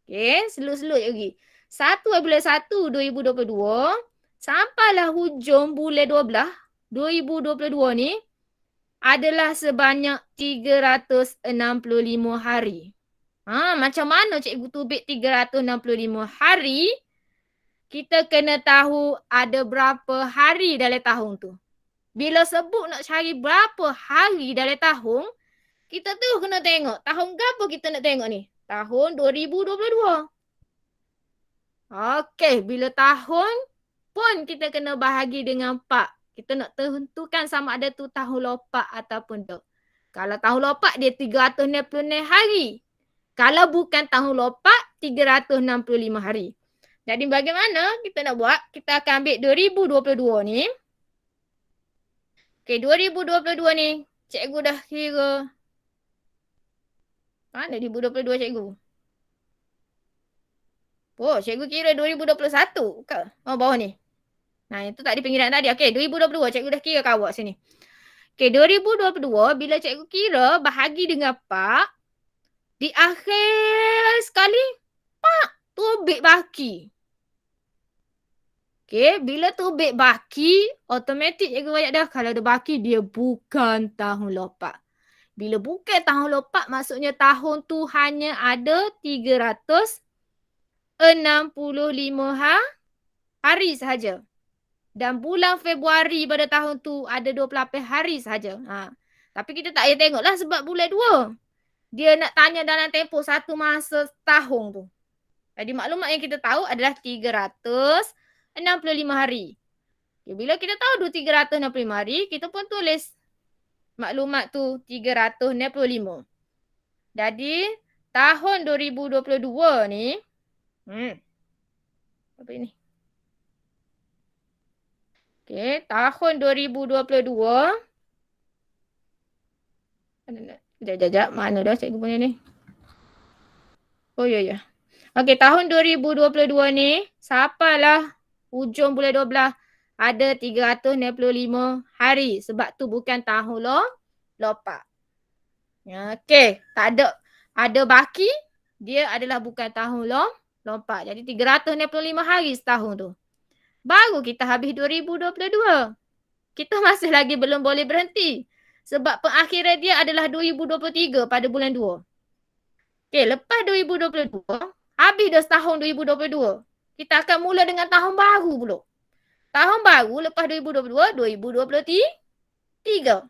Okay, slow-slow lagi. 1 bulan 1, 2022 sampailah hujung bulan 12, 2022 ni adalah sebanyak 365 hari. Macam mana cikgu tubik 365 hari? Kita kena tahu ada berapa hari dalam tahun tu. Bila sebut nak cari berapa hari dalam tahun, kita tu kena tengok tahun berapa kita nak tengok ni? Tahun 2022. Okey, bila tahun pun kita kena bahagi dengan 4. Kita nak tentukan sama ada tu tahun lopak ataupun tak. Kalau tahun lopak dia 366 hari. Kalau bukan tahun lopak 365 hari. Jadi bagaimana kita nak buat? Kita akan ambil 2022 ni. Okey, 2022 ni cikgu dah kira. Mana 2022 cikgu? Oh, cikgu kira 2021 ke? Oh, bawah ni. Nah, itu tak di pinggiran tadi. Okey, 2022 cikgu dah kira kat awak sini. Okey, 2022 bila cikgu kira bahagi dengan Pak, di akhir sekali, Pak, tubik baki. Okey, bila tubik baki, automatik cikgu banyak dah. Kalau ada baki, dia bukan tahun lopak. Bila bukan tahun lopak, maksudnya tahun tu hanya ada 365 hari sahaja. Dan bulan Februari pada tahun tu ada 28 hari sahaja. Tapi kita tak payah tengoklah sebab bulan 2. Dia nak tanya dalam tempoh satu masa tahun tu. Jadi maklumat yang kita tahu adalah 365 hari. Okay, bila kita tahu 365 hari, kita pun tulis maklumat tu 365. Jadi tahun 2022 ni, apa ini? Okey, tahun 2022. Sekejap. Mana dah cikgu punya ni? Oh, ya. Okey, tahun 2022 ni, sampailah hujung bulan 12 ada 365 hari. Sebab tu bukan tahun lopak. Okey, tak ada. Ada baki, dia adalah bukan tahun lopak. Jadi 365 hari setahun tu. Baru kita habis 2022. Kita masih lagi belum boleh berhenti. Sebab pengakhiran dia adalah 2023 pada bulan 2. Okey, lepas 2022, habis dah setahun 2022. Kita akan mula dengan tahun baru pula. Tahun baru lepas 2022, 2023.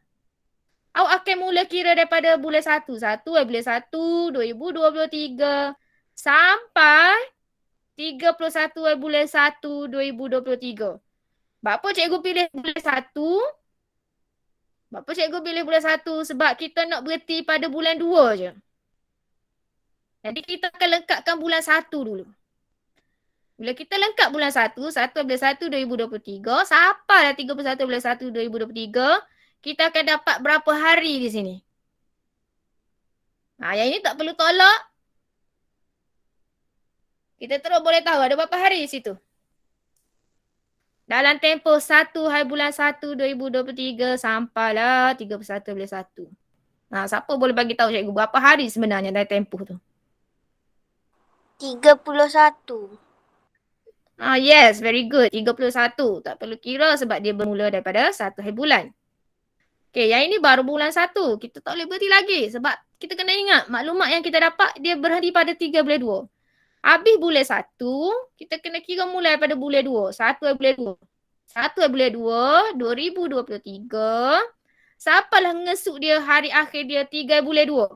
Awak akan mula kira daripada bulan 1. 1 bulan 1, 2023 sampai 31 bulan 1, 2023. Apa cikgu pilih bulan 1? Apa cikgu pilih bulan 1? Sebab kita nak berhenti pada bulan 2 je. Jadi kita akan lengkapkan bulan 1 dulu. Bila kita lengkap bulan 1, 1 bulan 1, 2023, sampailah 31 bulan 1, 2023, kita akan dapat berapa hari di sini. Yang ini tak perlu tolak. Kita terus boleh tahu ada berapa hari di situ. Dalam tempoh 1 hari bulan 1, 2023 sampailah 31 bulan 1. Siapa boleh bagi tahu cikgu berapa hari sebenarnya dalam tempoh tu? 31. Yes, very good. 31. Tak perlu kira sebab dia bermula daripada 1 hari bulan. Okay, yang ini baru bulan 1. Kita tak boleh berhenti lagi sebab kita kena ingat maklumat yang kita dapat dia berhenti pada 3 bulan 2. Habis bulan 1, kita kena kira mulai pada bulan 2. 1 bulan 2. 1 bulan 2, 2023. Sampailah ngesuk dia hari akhir dia 3 bulan 2.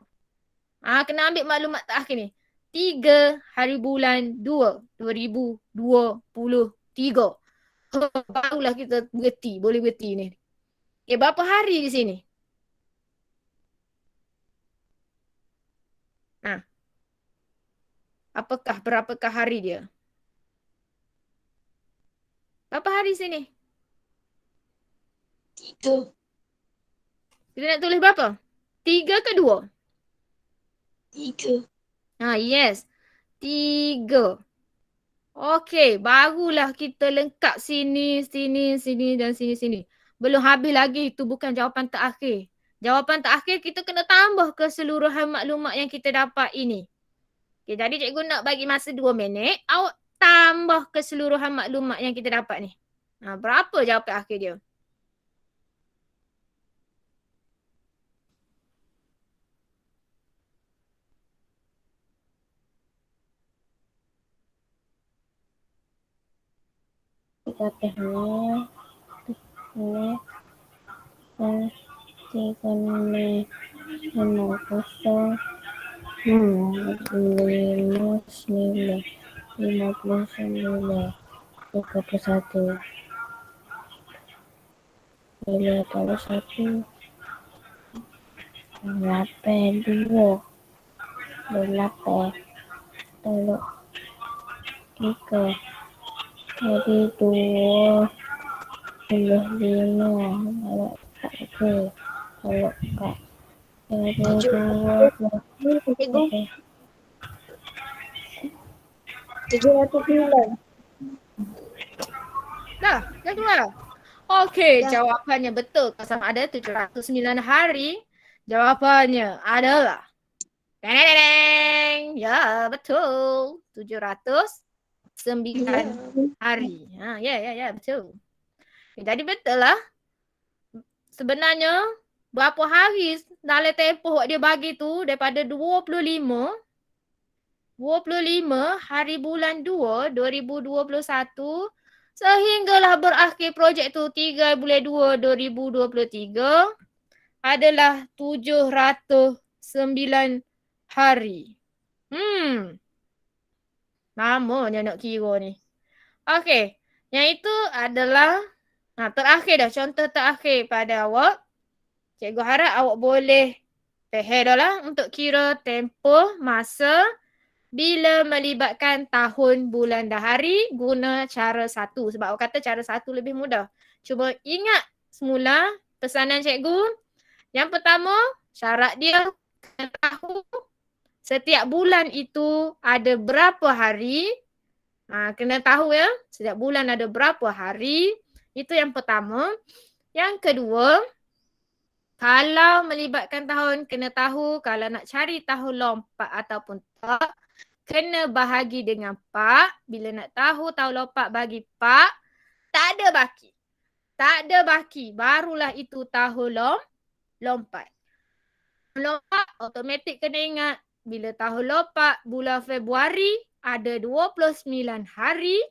Kena ambil maklumat terakhir ni. 3 hari bulan 2, 2023. 3. Barulah kita boleh berhenti ni. Okay, berapa hari di sini? Ha. Berapakah hari dia? Berapa hari sini? 3. Kita nak tulis berapa? 3 ke 2? 3. Yes. 3. Okey, barulah kita lengkap sini dan sini. Belum habis lagi, itu bukan jawapan terakhir. Jawapan terakhir kita kena tambah keseluruhan maklumat yang kita dapat ini. Okay, jadi cikgu nak bagi masa 2 minit. Awak tambah keseluruhan maklumat yang kita dapat ni. Berapa jawapan akhir dia? Cikgu. 709. Dah keluar. Okey, Dah. jawapannya betul. Sama ada 709 hari. Jawapannya adalah Deng. Ya, betul. 709 hari. Ya, betul. Jadi betul lah. Sebenarnya berapa hari dalam tempoh dia bagi tu daripada 25 hari bulan 2 2021 sehinggalah berakhir projek tu 3 bulan 2 2023 adalah 709 hari. Lamanya nak kira ni. Okey. Yang itu adalah terakhir dah. Contoh terakhir pada awak. Cikgu harap awak boleh dah lah untuk kira tempoh masa bila melibatkan tahun, bulan dan hari guna cara 1. Sebab awak kata cara 1 lebih mudah. Cuba ingat semula pesanan cikgu. Yang pertama, syarat dia kena tahu setiap bulan itu ada berapa hari. Kena tahu ya, setiap bulan ada berapa hari. Itu yang pertama. Yang kedua, kalau melibatkan tahun, kena tahu kalau nak cari tahun lompat ataupun tak, kena bahagi dengan pak. Bila nak tahu tahun lompat bagi pak, tak ada baki. Tak ada baki, barulah itu tahun lompat. Lompat automatik kena ingat bila tahun lompat bulan Februari ada 29 hari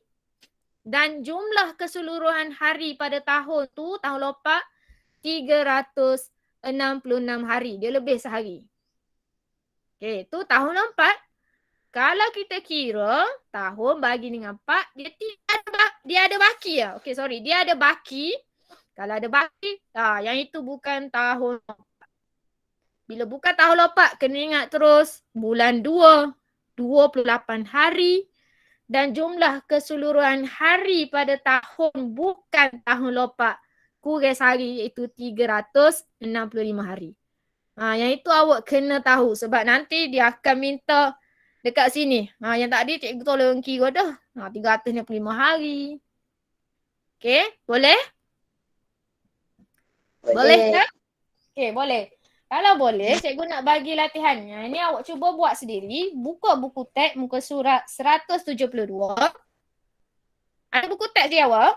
dan jumlah keseluruhan hari pada tahun tu, tahun lompat 366 hari. Dia lebih sehari. Okey, tu tahun lompat. Kalau kita kira tahun bagi dengan 4, dia ada baki ya. Okey, sorry. Dia ada baki. Kalau ada baki, yang itu bukan tahun lompat. Bila bukan tahun lompat, kena ingat terus bulan 2, 28 hari dan jumlah keseluruhan hari pada tahun bukan tahun lompat kurang sehari iaitu 365 hari. Yang itu awak kena tahu sebab nanti dia akan minta dekat sini. Yang tadi cikgu tolong kira dah. 365 hari. Okey, boleh? Boleh kan? Okey, boleh. Kalau boleh, cikgu nak bagi latihannya. Ini awak cuba buat sendiri. Buka buku teks muka surat 172. Ada buku teks dia awak?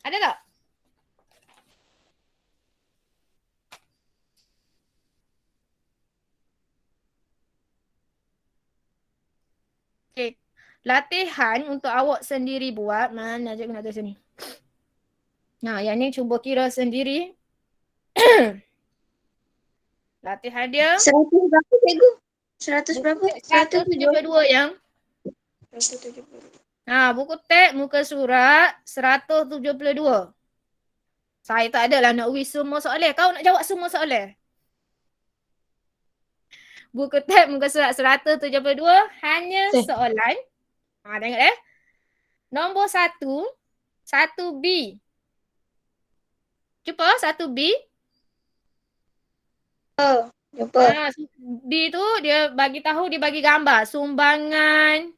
Ada tak? Okay. Latihan untuk awak sendiri buat. Mana cikgu nak tulis sini? Yang ni cuba kira sendiri. Latihan dia. 100 berapa cikgu? 100 berapa? 172 yang. 170. Buku teks muka surat 172. Saya tak adalah nak wish semua soalan. Kau nak jawab semua soalan. Buku teks muka surat 172 hanya soalan. Tengok Nombor 1, 1B. Jumpa 1B. Jumpa. B tu dia bagi tahu, dia bagi gambar. Sumbangan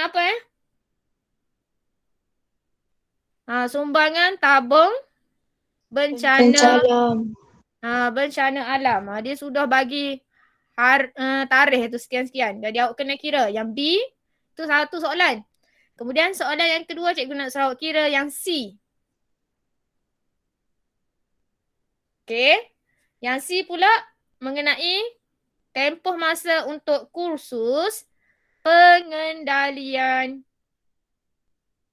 apa sumbangan tabung bencana alam. Dia sudah bagi tarikh tu sekian-sekian. Jadi awak kena kira. Yang B tu satu soalan. Kemudian soalan yang kedua cikgu nak awak kira yang C. Okey. Yang C pula mengenai tempoh masa untuk kursus pengendalian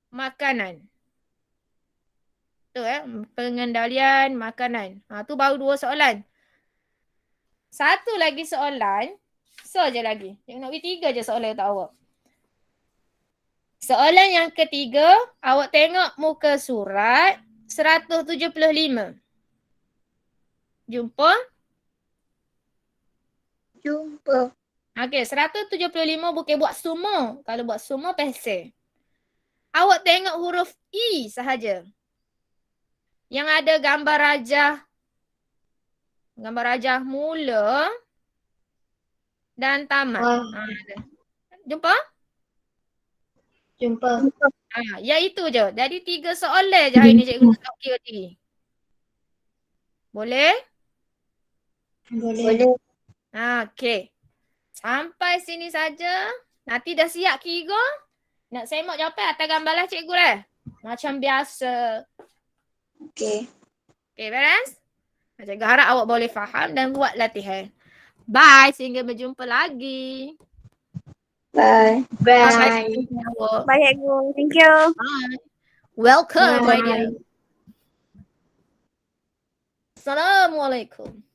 makanan. Tu pengendalian makanan. Tu baru 2 soalan. Satu lagi soalan. So je lagi. Cikgu nak bagi 3 je soalan untuk awak. Soalan yang ketiga, awak tengok muka surat 175. Jumpa? Jumpa. Okey, 175 bukan buat semua. Kalau buat semua, pesel. Awak tengok huruf E sahaja. Yang ada gambar rajah. Gambar rajah mula dan tamat. Jumpa? Jumpa. Iaitu je. Jadi 3 soalan je hari ni cikgu nak kira diri. Boleh? Boleh. Okey. Sampai sini saja. Nanti dah siap kira. Nak semak jawapan atas gambar lah cikgu lah. Macam biasa. Okey. Okey, beres? Cikgu harap awak boleh faham dan buat latihan. Bye. Sehingga berjumpa lagi. Bye. Bye. Bye, cikgu. Thank you. Bye. Welcome, my dear. Assalamualaikum.